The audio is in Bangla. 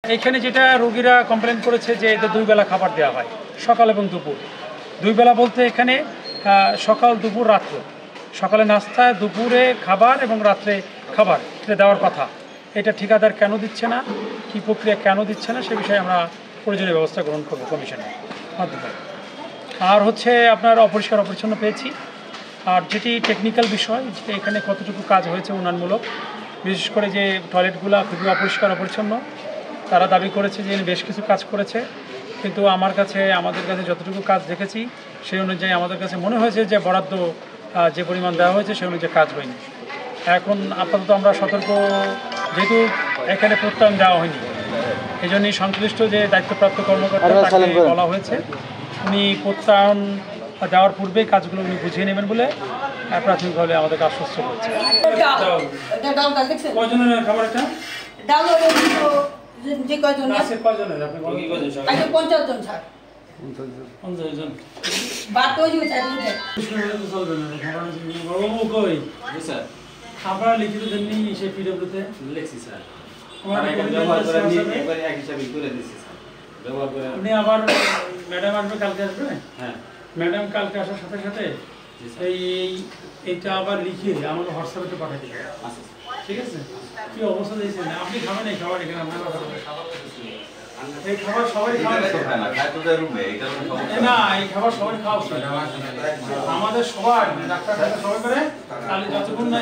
এখানে যেটা রোগীরা কমপ্লেন করেছে যে এদের দুই বেলা খাবার দেওয়া হয়, সকাল এবং দুপুর। দুই বেলা বলতে এখানে সকাল দুপুর রাত্র, সকালে নাস্তা, দুপুরে খাবার এবং রাত্রে খাবার এটা দেওয়ার কথা। এটা ঠিকাদার কেন দিচ্ছে না, কী প্রক্রিয়া কেন দিচ্ছে না, সে বিষয়ে আমরা প্রয়োজনীয় ব্যবস্থা গ্রহণ করবো কমিশনের মাধ্যমে। আর হচ্ছে আপনার অপরিষ্কার অপরিচ্ছন্ন পেয়েছি। আর যেটি টেকনিক্যাল বিষয়, যে এখানে কতটুকু কাজ হয়েছে উন্নয়নমূলক, বিশেষ করে যে টয়লেটগুলো খুবই অপরিষ্কার অপরিচ্ছন্ন, তারা দাবি করেছে যে বেশ কিছু কাজ করেছে, কিন্তু আমাদের কাছে যতটুকু কাজ দেখেছি সেই অনুযায়ী আমাদের কাছে মনে হয়েছে যে বরাদ্দ যে পরিমাণ দেওয়া হয়েছে সেই অনুযায়ী কাজ হয়নি। এখন আপাতত আমরা সতর্ক, যেহেতু এখানে প্রত্যয়ন দেওয়া হয়নি, এই জন্যই সংশ্লিষ্ট যে দায়িত্বপ্রাপ্ত কর্মকর্তা তাকে বলা হয়েছে উনি প্রত্যয়ন দেওয়ার পূর্বেই কাজগুলো উনি বুঝিয়ে নেবেন বলে প্রাথমিকভাবে আমাদেরকে আশ্বস্ত করেছে। কয়জনের খাবার এটা? যে কয়জন আছে কয়জনের আপনি বলেন? 50 জন স্যার। 50 জন। বাত হই যায় চলবে না খাবার ও কই? জি স্যার। খাবার লিখিত দেননি সেই পিডব্লিউতে? লিখছি স্যার। আমার ব্যবহার করে একবার এক হিসাবে করে দিয়েছি স্যার। ব্যবহার করে আপনি আবার ম্যাডাম আসবে, কালকে আসবে? হ্যাঁ। ম্যাডাম কালকে আসার সাথে সাথে এইটা আবার লিখে আমাকে হোয়াটসঅ্যাপে পাঠিয়ে দিবেন। আচ্ছা ঠিক আছে? কি অবস্থা দিয়েছেন? আপনি খাবেন এই খাবার এখানে আপনার এই খাবার সবাই খাওয়া না, এই খাবার সবাই খাওয়া উচিত। আমাদের সবাই ডাক্তার সবাই করে তাহলে যতক্ষণ না